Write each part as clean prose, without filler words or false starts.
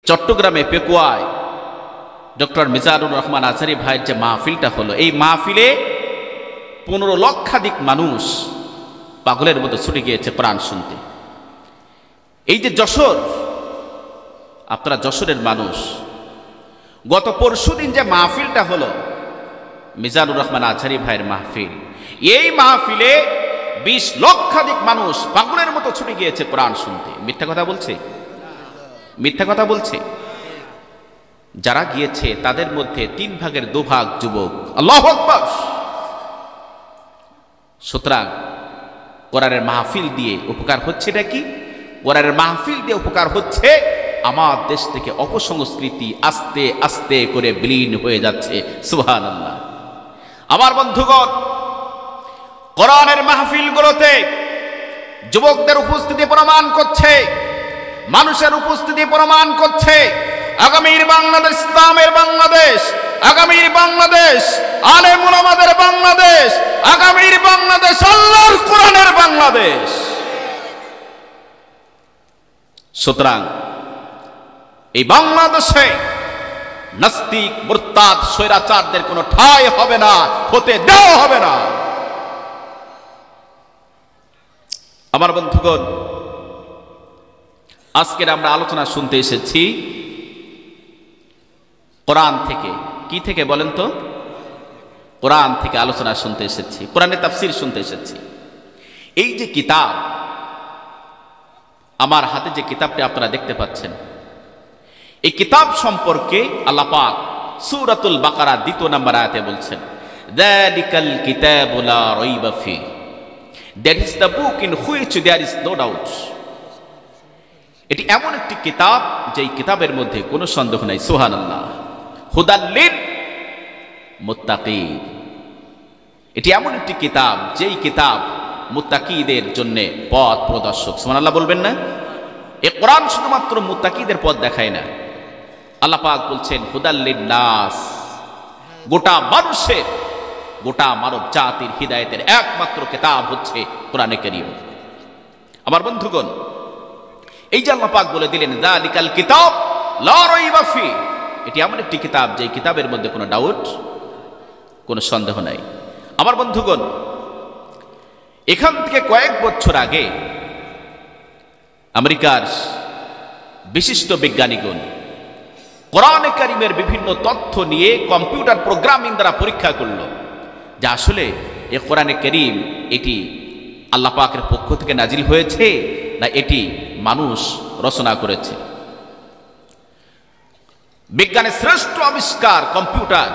চট্টগ্রামে পেকুয়ায় ডক্টর মিজানুর রহমান আজহারী ভাইয়ের যে মাহফিলটা হলো, এই মাহফিলে 15 লক্ষাধিক মানুষ পাগলের মতো ছুটে গিয়েছে কোরআন শুনতে। এই যে যশোর, আপনারা যশোরের মানুষ, গত পরশুদিন যে মাহফিলটা হলো মিজানুর রহমান আজহারী ভাইয়ের মাহফিল, এই মাহফিলে 20 লক্ষাধিক মানুষ পাগলের মতো ছুটে গিয়েছে কোরআন শুনতে। মিথ্যা কথা বলছে? মিথ্যা কথা বলছে? যারা গিয়েছে তাদের মধ্যে 3 ভাগের 2 ভাগ যুবক। আল্লাহু আকবার। সুতরাং কোরআনের মাহফিল দিয়ে উপকার হচ্ছে এটা কি? কোরআনের মাহফিল দিয়ে উপকার হচ্ছে আমার দেশ থেকে অপসংস্কৃতি আস্তে আস্তে করে বিলীন হয়ে যাচ্ছে। সুবহানাল্লাহ। আমার বন্ধুগণ, কোরআনের মাহফিলগুলোতে যুবকদের উপস্থিতি প্রমাণ করছে, মানুষের উপস্থিতি প্রমাণ করছে আগামীর বাংলাদেশ ইসলামের বাংলাদেশ, আগামীর বাংলাদেশ আলেম উলামাদের বাংলাদেশ, আগামীর বাংলাদেশ আল্লাহর কোরআনের বাংলাদেশ। সুতরাং এই বাংলাদেশে নাস্তিক মুরতাদ স্বৈরাচারদের কোনো ঠাঁই হবে না, হতে দেওয়া হবে না। আমার বন্ধুগণ, আজকের আমরা আলোচনা শুনতে এসেছি কোরআন থেকে। কি থেকে বলেন তো? কোরআন থেকে আলোচনা শুনতে এসেছি, কোরআনের তাফসীর শুনতে এসেছি। এই যে কিতাব, আমার হাতে যে কিতাবটি আপনারা দেখতে পাচ্ছেন, এই কিতাব সম্পর্কে আল্লাহ পাক সূরাতুল বাকারা 2 নম্বর আয়াতে বলছেন, যালিকাল কিতাবু লা রাইবা ফি, that is the book in which there is no doubt. এটি এমন একটি কিতাব যেই কিতাবের মধ্যে কোনো সন্দেহ নাই। সুবহানাল্লাহ। হুদাল লিল মুত্তাকিন, এটি এমন একটি কিতাব যেই কিতাব মুত্তাকিদের জন্য পথ প্রদর্শক। সুবহানাল্লাহ বলবেন না? এই কোরআন শুধুমাত্র মুত্তাকিদের পথ দেখায় না। আল্লাহ পাক বলছেন হুদাল লিন নাস, গোটা মানুষের, গোটা মানব জাতির হিদায়াতের একমাত্র কিতাব হচ্ছে কোরআনে কারীম। আমার বন্ধুগণ, এই যে আল্লাহ পাক বলে দিলেন যালিকাল কিতাব লা রাইবা ফি, এটি এমন একটি কিতাব যে কিতাবের মধ্যে কোনো ডাউট, কোনো সন্দেহ নাই। আমার বন্ধুগণ, এখান থেকে কয়েক বছর আগে আমেরিকার বিশিষ্ট বিজ্ঞানীগণ কোরআনে কারীমের বিভিন্ন তথ্য নিয়ে কম্পিউটার প্রোগ্রামিং দ্বারা পরীক্ষা করল যে আসলে এই কোরআনে কারীম এটি আল্লাহ পাকের পক্ষ থেকে নাজিল হয়েছে না এটি মানুষ রচনা করেছে। বিজ্ঞানের শ্রেষ্ঠ আবিষ্কার কম্পিউটার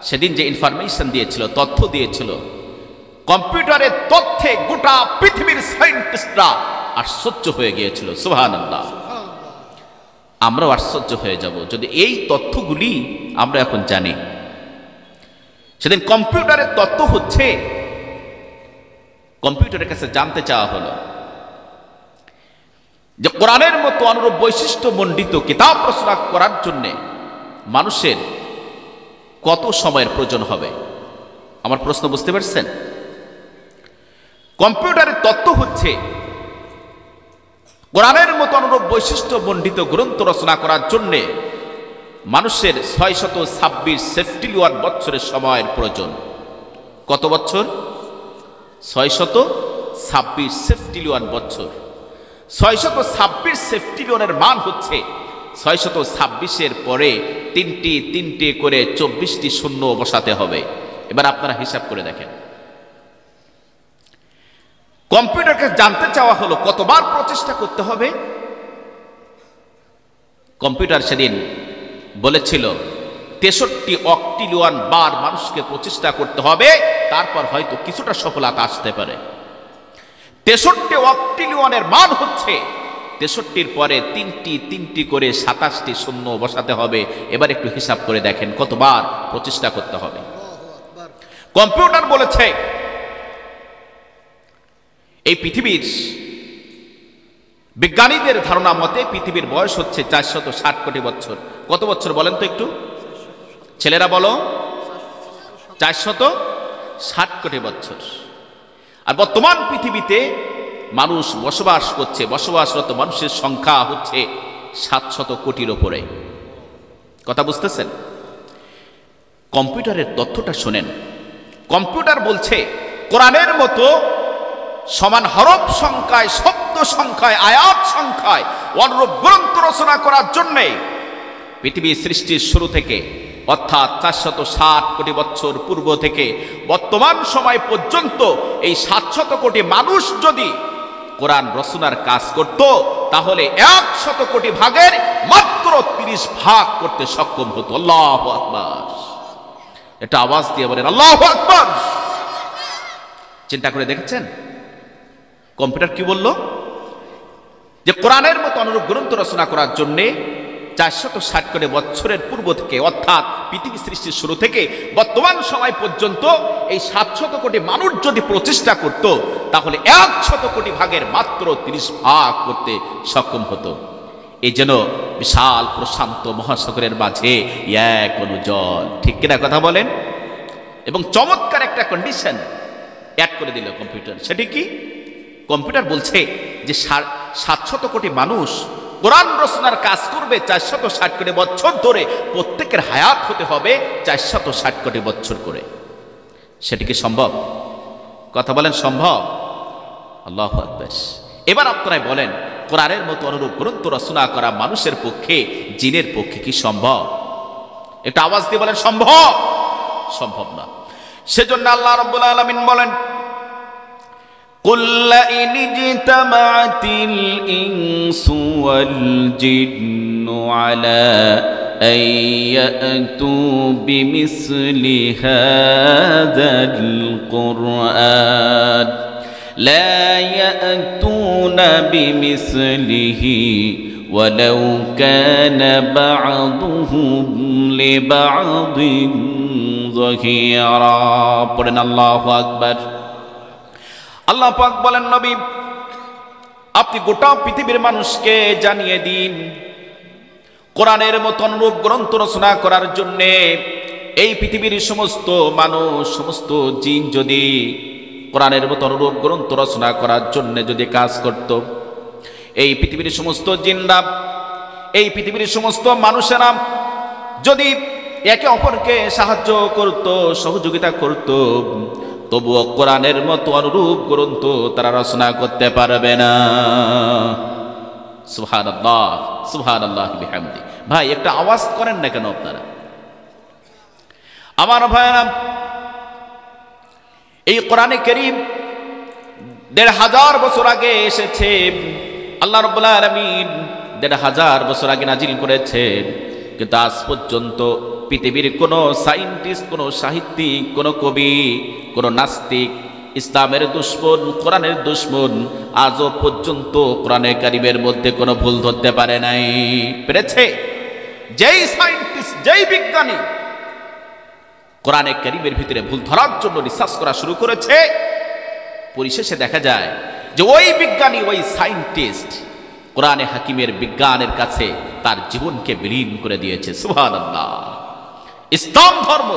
সেদিন যে ইনফরমেশন দিয়েছিল, তথ্য দিয়েছিল, কম্পিউটারের তথ্যে গোটা পৃথিবীর সায়েন্টিস্টরা আশ্চর্য হয়ে গিয়েছিল। সুবহানাল্লাহ। আমরাও আশ্চর্য হয়ে যাব যদি এই তথ্যগুলি আমরা এখন জানি। সেদিন কম্পিউটারের তথ্য হচ্ছে, কম্পিউটারের কাছে জানতে চাওয়া হলো যে কোরআনের মতো অনুরূপ বৈশিষ্ট্য মণ্ডিত কিতাব রচনা করার জন্য মানুষের কত সময়ের প্রয়োজন হবে। আমার প্রশ্ন বুঝতে পারছেন? কম্পিউটারের তত্ত্ব হচ্ছে কোরআনের মতো অনুরূপ বৈশিষ্ট্য মণ্ডিত গ্রন্থ রচনা করার জন্য মানুষের 626 সেফটিলিয়ন বছরের সময়ের প্রয়োজন। কত বছর? 626 সেফটিলিয়ন বছর। 626 সেফটিলিয়নের মান হচ্ছে 626-এর পরে তিনটি করে 24টি শূন্য বসাতে হবে। এবার আপনারা হিসাব করে দেখেন। কম্পিউটারকে জানতে চাওয়া হলো কতবার প্রচেষ্টা করতে হবে। কম্পিউটার সেদিন বলেছিল 63 অক্টিলিয়ন বার মানুষকে প্রচেষ্টা করতে হবে, তারপর হয়তো কিছুটা সফলতা আসতে পারে। 63 অক্টিলিয়নের মান হচ্ছে 63-র পরে তিনটি করে 27টি শূন্য বসাতে হবে। এবার একটু হিসাব করে দেখেন কতবার প্রচেষ্টা করতে হবে। কম্পিউটার বলেছে এই পৃথিবীর বিজ্ঞানীদের ধারণা মতে পৃথিবীর বয়স হচ্ছে 460 কোটি বছর। কত বছর বলেন তো একটু, ছেলেরা বলো? 460 কোটি বছর। আর বর্তমান পৃথিবীতে মানুষ বসবাস করছে, বসবাসরত মানুষের সংখ্যা হচ্ছে 700 কোটির ওপরে। কথা বুঝতেছেন? কম্পিউটারের তথ্যটা শোনেন। কম্পিউটার বলছে কোরআনের মতো সমান হরফ সংখ্যায়, শব্দ সংখ্যায়, আয়াত সংখ্যায় অনুরূপ গ্রন্থ রচনা করার জন্যে পৃথিবীর সৃষ্টির শুরু থেকে অর্থাৎ 460 কোটি বছর পূর্ব থেকে বর্তমান সময় পর্যন্ত এই 700 কোটি মানুষ যদি কোরআন রচনার কাজ করত, তাহলে 100 কোটি ভাগের মাত্র 30 ভাগ করতে সক্ষম হতো। আল্লাহু আকবার! এটা আওয়াজ দিয়ে বলেন আল্লাহু আকবার। চিন্তা করে দেখেছেন কম্পিউটার কি বলল? যে কোরআনের মতো অনুরূপ গ্রন্থ রচনা করার জন্যে 460 কোটি বছরের পূর্ব থেকে অর্থাৎ পৃথিবী সৃষ্টির শুরু থেকে বর্তমান সময় পর্যন্ত এই 700 কোটি মানুষ যদি প্রচেষ্টা করত, তাহলে 100 কোটি ভাগের মাত্র 30 ভাগ করতে সক্ষম হতো। এই যেন বিশাল প্রশান্ত মহাসাগরের মাঝে এক অণু জল। ঠিক কিনা কথা বলেন? এবং চমৎকার একটা কন্ডিশন অ্যাড করে দিল কম্পিউটার। সেটি কি? কম্পিউটার বলছে যে 700 কোটি মানুষ কোরআন রচনার কাজ করবে 460 কোটি বছর ধরে, প্রত্যেকের হায়াত হতে হবে 460 কোটি বছর করে। সেটি কি সম্ভব? কথা বলেন সম্ভব? আল্লাহু আকবার। এবার আপনারাই বলেন কোরআনের মতো অনুরূপ গ্রন্থ রচনা করা মানুষের পক্ষে, জিনের পক্ষে কি সম্ভব? একটা আওয়াজ দিয়ে বলেন সম্ভব? সম্ভব না। সেজন্য আল্লাহ রাব্বুল আলামিন বলেন قل لئن اجتمعت الإنس والجن على أن يأتوا بمثل هذا القرآن لا يأتون بمثله ولو كان بعضهم لبعض ظهيرا পড়েন আল্লাহু আকবার। আল্লাহ পাক বলেন নবী আপনি গোটা পৃথিবীর মানুষকে জানিয়ে দিন কোরআনের মতো অনুরূপ গ্রন্থ রচনা করার জন্য এই পৃথিবীর সমস্ত মানুষ, সমস্ত জিন যদি কোরআনের মতো অনুরূপ গ্রন্থ রচনা করার জন্য যদি কাজ করত, এই পৃথিবীর সমস্ত জিনরা, এই পৃথিবীর সমস্ত মানুষেরা যদি একে অপরকে সাহায্য করত, সহযোগিতা করত, তবুও কোরআনের মতো অনুরূপ গ্রন্থ তারা রচনা করতে পারবে না। সুবহানাল্লাহ, সুবহানাল্লাহ বিহামদি। ভাই একটা আওয়াজ করেন না কেন আপনারা? আমার ভাইরা, এই কোরআনে কারীম ১৫০০ বছর আগে এসেছে। আল্লাহ রাব্বুল আলামিন ১৫০০ বছর আগে নাজিল করেছেন, কিন্তু আজ পর্যন্ত পৃথিবীর কোনো সায়েন্টিস্ট, কোনো সাহিত্যিক, কোনো কবি, কোনো নাস্তিক, ইসলামের দুশমন, কোরআনের দুশমন আজও পর্যন্ত কোরআনে কারীমের মধ্যে কোনো ভুল ধরতে পারে নাই। পেরেছে? যেই সায়েন্টিস্ট, যেই বিজ্ঞানী কোরআনে কারীমের ভিতরে ভুল ধরার জন্য রিসার্চ করা শুরু করেছে, পরিশেষে দেখা যায় যে ওই বিজ্ঞানী, ওই সায়েন্টিস্ট কোরআনে হাকিমের বিজ্ঞানের কাছে তার জীবনকে বিলীন করে দিয়েছে। সুবহানাল্লাহ। ইসলাম ধর্ম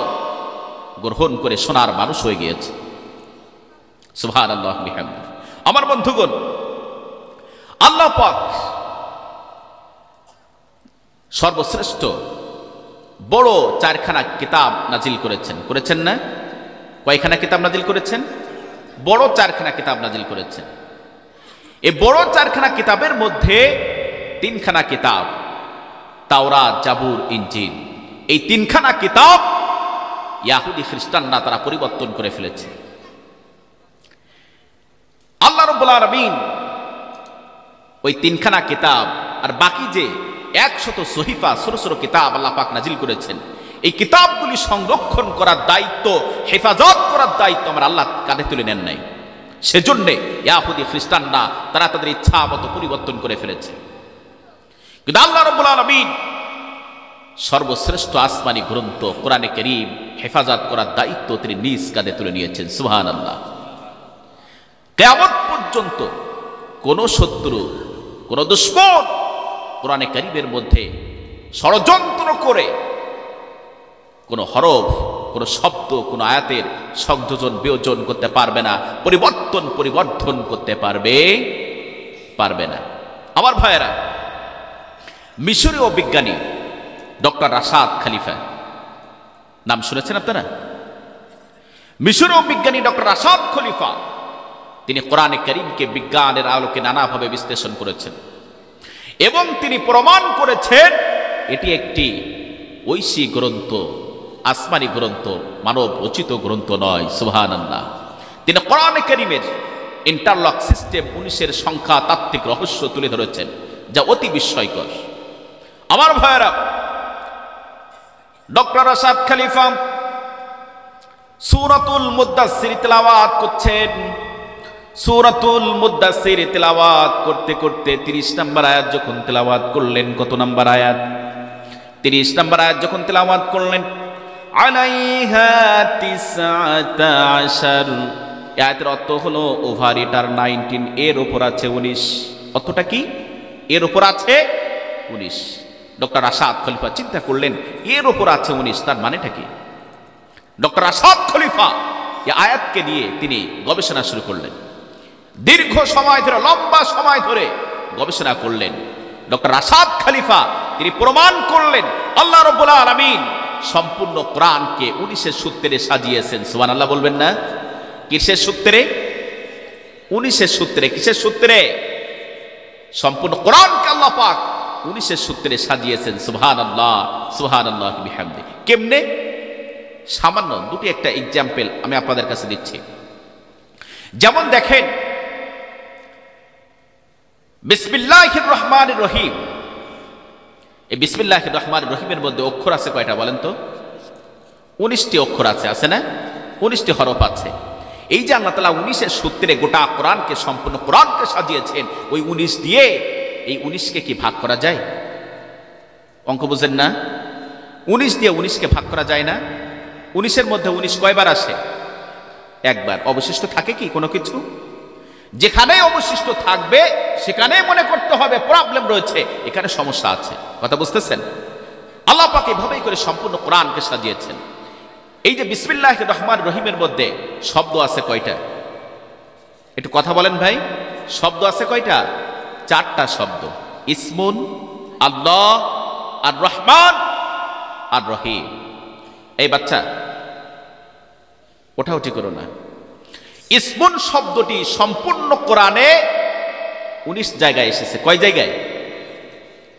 গ্রহণ করে সোনার মানুষ হয়ে গিয়েছে। সুবহানাল্লাহ বিহামদিহি। আমার বন্ধুগণ, আল্লাহ পাক সর্বশ্রেষ্ঠ বড় 4খানা কিতাব নাজিল করেছেন না? কয়খানা কিতাব নাজিল করেছেন? বড় 4খানা কিতাব নাজিল করেছেন। এই বড় 4খানা কিতাবের মধ্যে 3খানা কিতাব তাওরাত, জাবুর, ইনজিল, এই 3খানা কিতাব ইহুদি খ্রিস্টানরা তারা পরিবর্তন করে ফেলেছে। আল্লাহ রাব্বুল আলামিন ওই 3খানা কিতাব আর বাকি যে 100 সহিফা, ছোট ছোট কিতাব আল্লাহ পাক নাজিল করেছেন, এই কিতাবগুলি সংরক্ষণ করার দায়িত্ব, হেফাজত করার দায়িত্ব আমার আল্লাহ কাঁধে তুলে নেন নাই। সেজন্য ইহুদি খ্রিস্টানরা তারা তাদের ইচ্ছা মতো পরিবর্তন করে ফেলেছে। কিন্তু আল্লাহ রাব্বুল আলামিন সর্বশ্রেষ্ঠ আসমানি গ্রন্থ কোরআনে কারীম হেফাজত করার দায়িত্ব তিনি নিজ কাঁধে তুলে নিয়েছেন। সুবহানাল্লাহ। কিয়ামত পর্যন্ত কোন শত্রু, কোন দুশমন কোরআনে কারীমের মধ্যে ষড়যন্ত্র করে কোন হরফ, কোন শব্দ, কোন আয়াতের সংযোজন বিয়োজন করতে পারবে না, পরিবর্তন করতে পারবে না। আমার ভাইয়েরা, মিশরীয় বিজ্ঞানী ডক্টর রাশাদ খলিফা, নাম শুনেছেন আপনারা? মিশরীয় বিজ্ঞানী ডক্টর রাশাদ খলিফা তিনি কোরআনে কারীমকে বিজ্ঞানের আলোকে নানাভাবে বিশ্লেষণ করেছেন এবং তিনি প্রমাণ করেছেন এটি একটি ঐশী গ্রন্থ, আসমানি গ্রন্থ, মানব রচিত গ্রন্থ নয়। সুবহানাল্লাহ। তিনি কোরআনে কারীমের ইন্টারলক সিস্টেম 19 সংখ্যা তাত্ত্বিক রহস্য তুলে ধরেছেন, যা অতি বিস্ময়কর। আমার ভাইয়েরা, ডক্টর রাশাদ খলিফা সূরাতুল মুদ্দাসসির তেলাওয়াত করছেন। সূরাতুল মুদ্দাসসির তেলাওয়াত করতে করতে 30 নম্বর আয়াত যখন তেলাওয়াত করলেন, কত নম্বর আয়াত? 30 নম্বর আয়াত যখন তেলাওয়াত করলেন, আলাইহা 19, আয়াতের অর্থ হলো ওভার এটার 19, এর উপর আছে 19। অর্থটা কি? এর উপর আছে 19। ডক্টর রাশাদ খলিফা চিন্তা করলেন এর উপর আছে 19, তার মানেটা কি? ডক্টর রাশাদ খলিফা এই আয়াতকে নিয়ে তিনি গবেষণা শুরু করলেন। দীর্ঘ সময় ধরে, লম্বা সময় ধরে গবেষণা করলেন। ডক্টর রাশাদ খলিফা তিনি প্রমাণ করলেন আল্লাহ রাব্বুল আলামিন সম্পূর্ণ কোরআনকে 19 সূত্রে সাজিয়েছেন। সুবহানাল্লাহ বলবেন না? কিসের সূত্রে? 19 সূত্রে। কিসের সূত্রে? সম্পূর্ণ কোরআনকে আল্লাহ পাক 19 সূত্রে সাজিয়েছেন। সুবহানাল্লাহ, সুবহানাল্লাহ বিহামদি। কেমনে? সামান্য দুটি একটা এক্সাম্পল আমি আপনাদের কাছে দিচ্ছি। যেমন দেখেন, বিসমিল্লাহির রহমানির রহিম, এই বিসমিল্লাহির রহমানির রহিমের মধ্যে অক্ষর আছে কয়টা বলেন তো? 19টি অক্ষর আছে, আছে না? 19টি হরফ আছে। এই যে আল্লাহ তাআলা 19 সূত্রে গোটা কোরআনকে, সম্পূর্ণ কোরআনকে সাজিয়েছেন, ওই 19 দিয়ে এই 19কে কি ভাগ করা যায়? অঙ্ক বুঝেন না? 19 দিয়ে 19কে ভাগ করা যায় না। 19-এর মধ্যে 19 কয়বার আসে? একবার। অবশিষ্ট থাকে কি কোনো কিছু? যেখানে অবশিষ্ট থাকবে সেখানে মনে করতে হবে প্রবলেম রয়েছে, এখানে সমস্যা আছে। কথা বুঝতেছেন? আল্লাহ পাক এভাবেই করে সম্পূর্ণ কোরআনকে সাজিয়েছেন। এই যে বিসমিল্লাহির রহমানির রহিমের মধ্যে শব্দ আছে কয়টা? একটু কথা বলেন ভাই। শব্দ আছে কয়টা? 4টা শব্দ। ইসমুন, আল্লাহ, আর রহমান, আর রহিম। এই বাচ্চা ওঠাউঠি করো না। ইসমুন শব্দটি সম্পূর্ণ কোরআনে 19 জায়গায় এসেছে। কয় জায়গায়?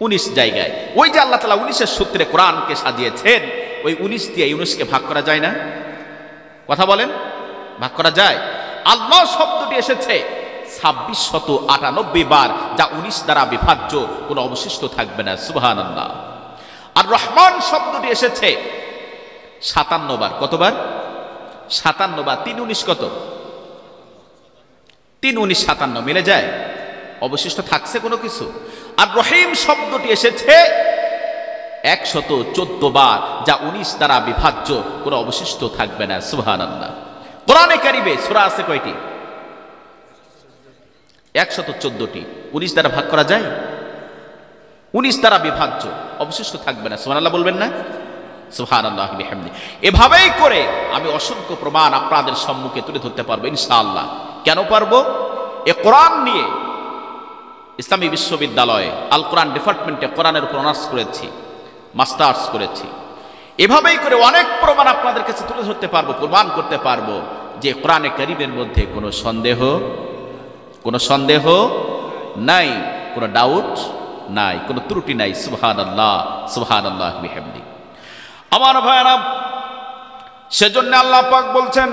19 জায়গায়। ওই যে আল্লাহ তাআলা 19 সূত্রে কোরআনকে সাজিয়েছেন, ওই 19 দিয়ে 19কে ভাগ করা যায় না? কথা বলেন, ভাগ করা যায়? আল্লাহ শব্দটি এসেছে 2698 বার, যা 19 দ্বারা বিভাজ্য, কোনো অবশিষ্ট থাকবে না। সুবহানাল্লাহ। আর রহমান শব্দটি এসেছে 57 বার। কতবার? 57 বার। 3 19 কত? 3 19 57 মিলে যায়? অবশিষ্ট থাকছে কোনো কিছু? আর রহিম শব্দটি এসেছে 114 বার, যা 19 দ্বারা বিভাজ্য, কোনো অবশিষ্ট থাকবে না। সুবহানাল্লাহ। কোরআনে কারীমে সূরা আছে কয়টি? 114টি। 19 দ্বারা ভাগ করা যায়? 19 দ্বারা বিভাজ্য, অবশিষ্ট থাকবে না। সুবহানাল্লাহ বলবেন না? সুবহানাল্লাহ বিহামদি। এভাবেই করে আমি অসংখ্য প্রমাণ আপনাদের সম্মুখে তুলে ধরতে পারবো ইনশাআল্লাহ। কেন পারবো? এ কোরআন নিয়ে ইসলামী বিশ্ববিদ্যালয়ে আল কোরআন ডিপার্টমেন্টে কোরআনের উপর অনার্স করেছি, মাস্টার্স করেছি। এভাবেই করে অনেক প্রমাণ আপনাদের কাছে তুলে ধরতে পারবো, প্রমাণ করতে পারবো যে কোরআনে কারীমের মধ্যে কোনো সন্দেহ নাই, কোনো ডাউট নাই, কোনো ত্রুটি নাই। সুবহানাল্লাহ, সুবহানাল্লাহ বিহামদি। আমার ভাইরা, সেজন্য আল্লাহ পাক বলছেন,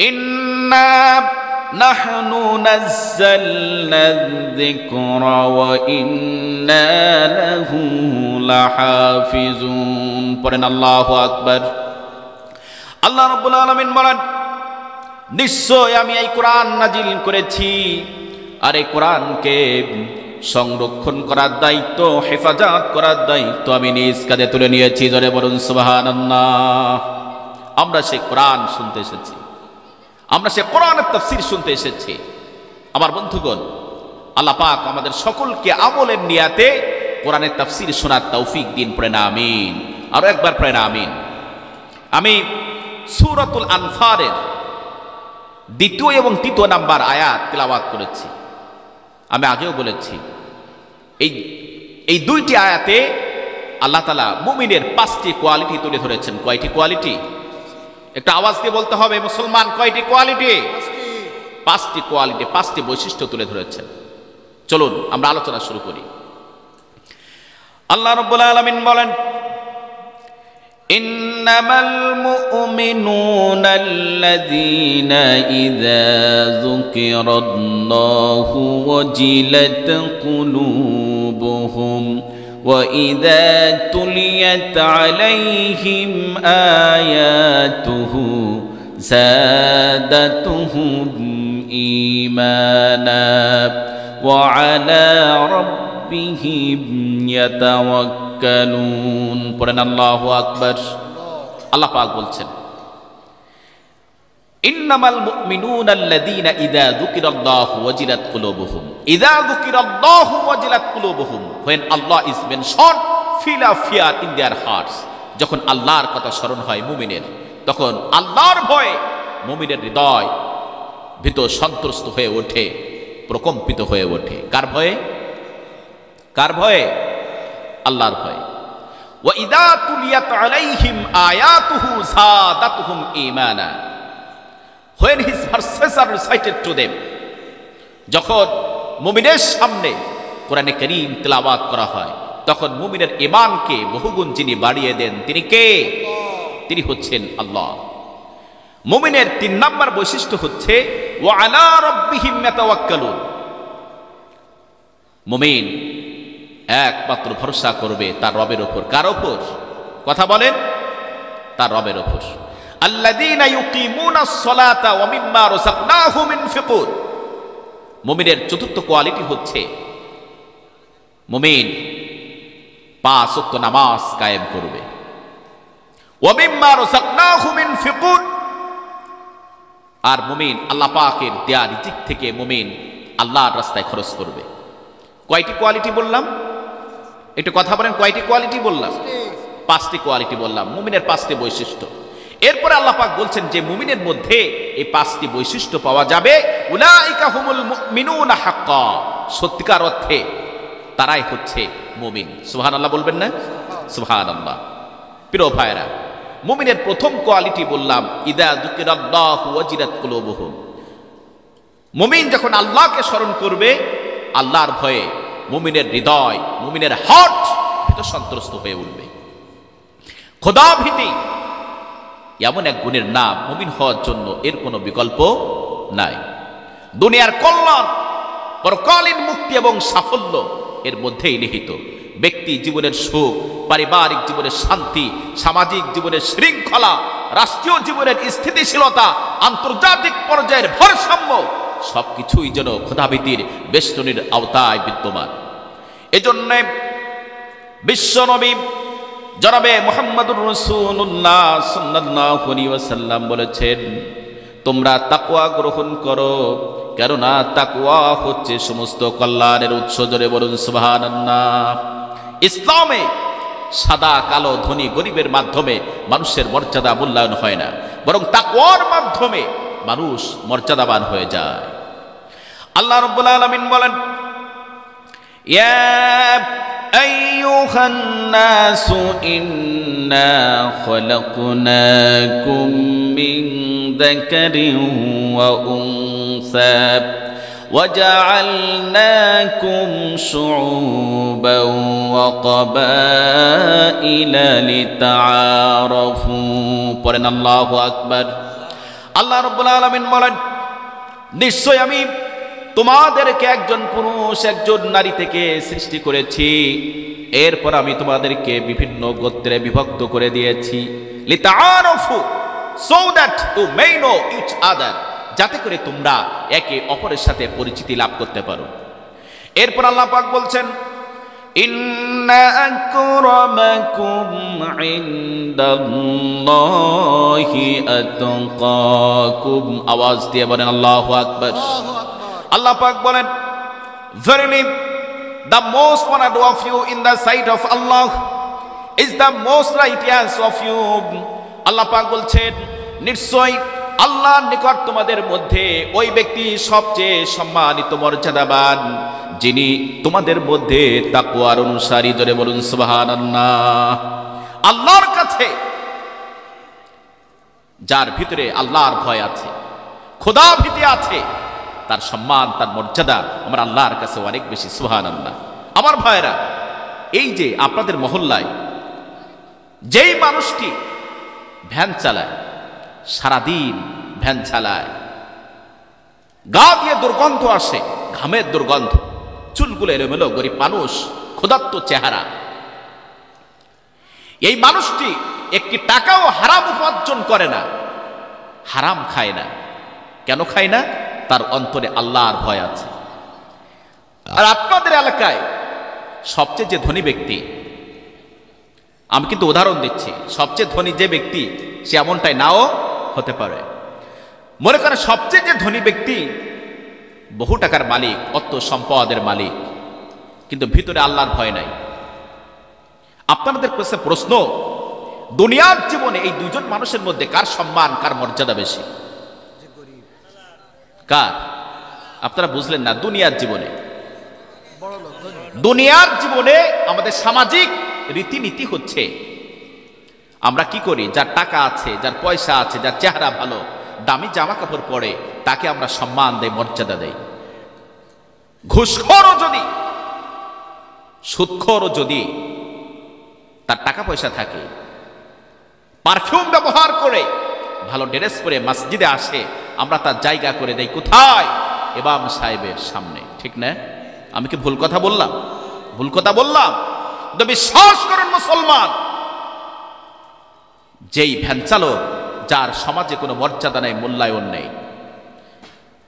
ইন্না নাহনু নাযালনা যিকরা ওয়া ইন্না লাহু লাহাফিজুন। পড়েন আল্লাহু আকবার। আল্লাহ রাব্বুল আলামিন বলেন, নিশ্চয় আমি এই কোরআন নাজিল করেছি, আর এই কোরআনকে সংরক্ষণ করার দায়িত্ব, হেফাজত করার দায়িত্ব আমি নিজ কাঁধে তুলে নিয়েছি। জোরে বলুন সুবহানাল্লাহ। আমরা সেই কোরআন শুনতে এসেছি, আমরা সেই কোরআনের তাফসীর শুনতে এসেছি। আমার বন্ধুগণ, আল্লাহ পাক আমাদের সকলকে আমলের নিয়াতে কোরআনের তাফসীর শোনার তৌফিক দিন। পড়েন আমিন। আরো একবার পড়েন আমিন। আমি সূরাতুল আনফালের 2 এবং 3 নাম্বার আয়াত তেলাওয়াত করেছি। আমি আগেও বলেছি, এই এই দুইটি আয়াতে আল্লাহ তাআলা মুমিনের 5টি কোয়ালিটি তুলে ধরেছেন। কয়টি কোয়ালিটি? একটা আওয়াজ দিয়ে বলতে হবে, মুসলমান কয়টি কোয়ালিটি? 5টি কোয়ালিটি, 5টি বৈশিষ্ট্য তুলে ধরেছেন। চলুন আমরা আলোচনা শুরু করি। আল্লাহ রাব্বুল আলামিন বলেন, ইন্নামাল মুমিনুনা আল্লাযীনা ইযা যুকিরাল্লাহু ওয়াজিলাত কুলুবুহুম ওয়া ইযা তুলিয়াত আলাইহিম আয়াতুহু যাদাতুহুম ঈমানা ওয়া আলা রাব্বিহিম ইয়াতাওয়াক্কালুন। পড়েন আল্লাহু আকবার। আল্লাহ পাক বলছেন, ইন্নামাল মুমিনুনা আল্লাযীনা ইযা যুকিরাল্লাহু ওয়াজিলাত কুলুবুহুম। ইযা যুকিরাল্লাহু ওয়াজিলাত কুলুবুহুম, when Allah is mentioned, feel a fear in their hearts। যখন আল্লাহর কথা স্মরণ হয় মুমিনের, তখন আল্লাহর ভয়ে মুমিনের হৃদয় ভীত সন্ত্রস্ত হয়ে ওঠে, প্রকম্পিত হয়ে ওঠে। কার ভয়ে? কার ভয়ে? আল্লাহর ভয়ে। ওয়া ইযা তুলিয়াত আলাইহিম আয়াতুহু যাদাতুহুম ঈমানা, when his verses are recited to them, যখন মুমিনের সামনে কোরআনে কারীম তেলাওয়াত করা হয়, তখন মুমিনের ঈমানকে বহুগুণ যিনি বাড়িয়ে দেন তিনি কে? তিনি হচ্ছেন আল্লাহ। মুমিনের 3 নম্বর বৈশিষ্ট্য হচ্ছে ওয়া আলা রাব্বিহিম ইয়াতাওয়াক্কালুন। মুমিন একমাত্র ভরসা করবে তার রবের উপর। কার উপর? কথা বলেন, তার রবের উপর। আল্লাযীনা ইউকিমুনাস সালাতা ওয়া মিম্মা রাযাকনাহুম ইনফিকুন। মুমিনের 4র্থ কোয়ালিটি হচ্ছে মুমিন 5 ওয়াক্ত নামাজ কায়েম করবে। ওয়া মিম্মা রাযাকনাহুম ইনফিকুন, আর মুমিন আল্লাহ পাকের দেয়া রিজিক থেকে মুমিন আল্লাহর রাস্তায় খরচ করবে। কয়টি কোয়ালিটি বললাম? একটু কথা বলেন, কয়টি কোয়ালিটি বললাম? 5টি কোয়ালিটি বললাম, মুমিনের 5টি বৈশিষ্ট্য। এরপরে আল্লাহ পাক বলছেন যে মুমিনের মধ্যে এই 5টি বৈশিষ্ট্য পাওয়া যাবে। উলাইকা হুমুল মুমিনুনা হাক্কা, সত্যিকার অর্থে তারাই হচ্ছে মুমিন। সুবহানাল্লাহ বলবেন না? সুবহানাল্লাহ। প্রিয় ভাইরা, মুমিনের প্রথম কোয়ালিটি বললাম ইযা যুকিরাল্লাহু ওয়াজিলাত কুলুবুহুম। মুমিন যখন আল্লাহকে স্মরণ করবে, আল্লাহর ভয়ে মুমিনের হৃদয়, মুমিনের হার্ট ভীত সন্ত্রস্ত হয়ে উঠবে। খোদা ভীতি এমন এক গুণের নাম, মুমিন হওয়ার জন্য এর কোনো বিকল্প নাই। দুনিয়ার কল্যাণ, পরকালীন মুক্তি এবং সাফল্য এর মধ্যেই নিহিত। ব্যক্তি জীবনের সুখ, পারিবারিক জীবনের শান্তি, সামাজিক জীবনের শৃঙ্খলা, রাষ্ট্রীয় জীবনের স্থিতিশীলতা, আন্তর্জাতিক পর্যায়ের ভারসাম্য সবকিছুই যেন খোদাভীতির বেষ্টনীর আওতায় বিদ্যমান। এজন্য বিশ্বনবী জনাবে মুহাম্মদুর রাসূলুল্লাহ সাল্লাল্লাহু আলাইহি ওয়াসাল্লাম বলেছেন, তোমরা তাকওয়া গ্রহণ করো, কেননা তাকওয়া হচ্ছে সমস্ত কল্যাণের উৎস। জোরে বলুন সুবহানাল্লাহ। ইসলামে সাদা কালো, ধনী গরিবের মাধ্যমে মানুষের মর্যাদা মূল্যায়ন হয় না, বরং তাকওয়ার মাধ্যমে মানুষ মর্যাদাবান হয়ে যায়। আল্লাহ রাব্বুল আলামিন বলেন, ইয়া আইয়ুহান নাসু ইন্না খালাকনাকুম মিন যাকারিন ওয়া উনসা وجعلناكم شعوبا وقبائل لتعارفوا। পড়েন আল্লাহু আকবার। আল্লাহ রাব্বুল আলামিন বলেন, নিশ্চয় আমি তোমাদেরকে একজন পুরুষ একজন নারী থেকে সৃষ্টি করেছি, এরপর আমি তোমাদেরকে বিভিন্ন গোত্রে বিভক্ত করে দিয়েছি। লিতাআরাফু, so that you may know each other, যাতে করে তোমরা একে অপরের সাথে পরিচিতি লাভ করতে পারো। এরপর আল্লাহ পাক বলছেন, ইন্না আকরামাকুম ইনদাল্লাহি আতকাকুম। আওয়াজ দিয়ে বলেন আল্লাহু আকবার। আল্লাহ পাক বলেন, verily the most honored of you in the sight of Allah is the most righteous of you। আল্লাহ পাক বলছেন, নিশ্চয় আল্লাহর নিকট তোমাদের মধ্যে ওই ব্যক্তি সবচেয়ে সম্মানিত মর্যাদাবান, যিনি তোমাদের মধ্যে তাকওয়ার অনুসারী, জোরে বলুন সুবহানাল্লাহ। আল্লাহর কাছে যার ভিতরে আল্লাহর ভয় আছে, খোদা ভীতি আছে, তার সম্মান, তার মর্যাদা আমার আল্লাহর কাছে অনেক বেশি। সুবহানাল্লাহ। আমার ভাইরা, এই যে আপনাদের মহল্লায় যেই মানুষটি ভ্যান চালায়, সারাদিন ভ্যান চালায়, গা দিয়ে দুর্গন্ধ আসে, ঘামের দুর্গন্ধ, চুলগুলো এলোমেলো, গরিব মানুষ, ক্ষুধার্ত চেহারা, এই মানুষটি একটি টাকাও হারাম উপার্জন করে না, হারাম খায় না। কেন খায় না? তার অন্তরে আল্লাহর ভয় আছে। আর আপনাদের এলাকায় সবচেয়ে যে ধনী ব্যক্তি, আমি কিন্তু উদাহরণ দিচ্ছি, সবচেয়ে ধনী যে ব্যক্তি সে এমনটাই নাও হতে পারে। মনে করেন সবচেয়ে যে ধনী ব্যক্তি বহু টাকার মালিক, অর্থ সম্পদের মালিক, কিন্তু ভিতরে আল্লাহর ভয় নাই। আপনাদের কাছে প্রশ্ন, দুনিয়ার জীবনে এই দুইজন মানুষের মধ্যে কার সম্মান, কার মর্যাদা বেশি? কার? আপনারা বুঝলেন না। দুনিয়ার জীবনে, দুনিয়ার জীবনে আমাদের সামাজিক রীতিনীতি হচ্ছে, আমরা কি করি? যার টাকা আছে, যার পয়সা আছে, যার চেহারা ভালো, দামি জামা কাপড় পরে, তাকে আমরা সম্মান দেই, মর্যাদা দেই। ঘুষখোরও যদি, সুদখোরও যদি তার টাকা পয়সা থাকে, পারফিউম ব্যবহার করে, ভালো ড্রেস পরে মসজিদে আসে, আমরা তার জায়গা করে দেই কোথায়? ইমাম সাহেবের সামনে। ঠিক না? আমি কি ভুল কথা বললাম? ভুল কথা বললাম? তো বিশ্বাস করেন মুসলমান, যেই ভ্যান চালক, যার সমাজে কোনো মর্যাদা নেই, মূল্যায়ন নেই,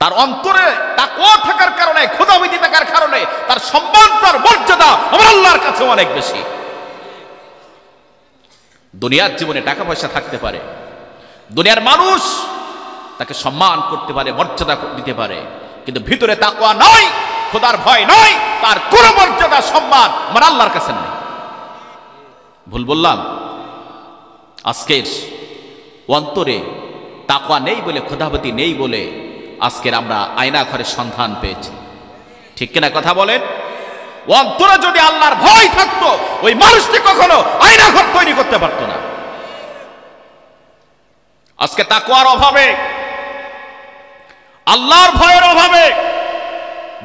তার অন্তরে তাকওয়া থাকার কারণে, খোদাভীতি থাকার কারণে তার সম্মান, তার মর্যাদা আমার আল্লাহর কাছে অনেক বেশি। দুনিয়ার জীবনে টাকা পয়সা থাকতে পারে, দুনিয়ার মানুষ তাকে সম্মান করতে পারে, মর্যাদা দিতে পারে, কিন্তু ভিতরে তাকওয়া নাই, খোদার ভয় নাই, তার কোন মর্যাদা, সম্মান আমার আল্লাহর কাছে নেই। ভুল বললাম? আজকের অন্তরে তাকওয়া নেই বলে, খোদাভীতি নেই বলে আজকের আমরা আয়না ঘরের সন্ধান পেয়েছি। ঠিক কিনা কথা বলেন? অন্তরে যদি আল্লাহর ভয় থাকতো, ওই মানুষটি কখনো আয়না ঘর তৈরি করতে পারতো না। আজকে তাকওয়ার অভাবে, আল্লাহর ভয়ের অভাবে,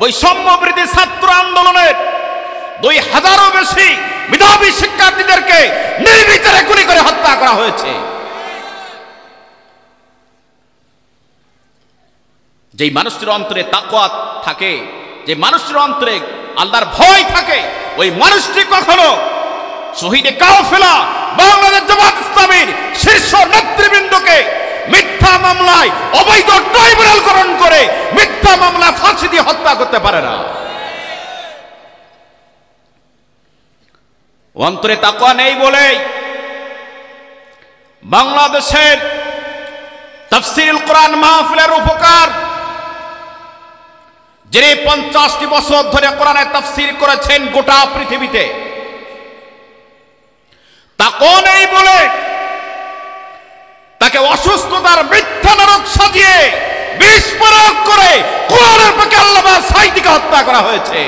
বৈষম্য বিরোধী ছাত্র আন্দোলনের 2000-এরও বেশি মেধাবী শিক্ষার্থীদেরকে নির্বিচারে গুলি করে হত্যা করা হয়েছে। যেই মানুষটির অন্তরে তাকওয়া থাকে, যে মানুষটির অন্তরে আল্লাহর ভয় থাকে, ওই মানুষটি কখনো শহীদে কাফেলা বাংলাদেশ জামাত ইসলামীর শীর্ষ নেতৃবৃন্দকে মিথ্যা মামলায় অবৈধ ট্রাইব্যুনালকরণ করে মিথ্যা মামলা ফাঁসি দিয়ে হত্যা করতে পারে না। অন্তরে তাকওয়া নেই বলেই বাংলাদেশের তাফসীরুল কোরআন মাহফিলের উপকার, যিনি 50টি বছর ধরে কোরআনের তাফসীর করেছেন গোটা পৃথিবীতে, তাকওয়া নেই বলে তাকে অসুস্থতার মিথ্যা নাটক সাজিয়ে বিষ প্রয়োগ করে কোরআনের পক্ষে আল্লামা সাঈদীকে হত্যা করা হয়েছে।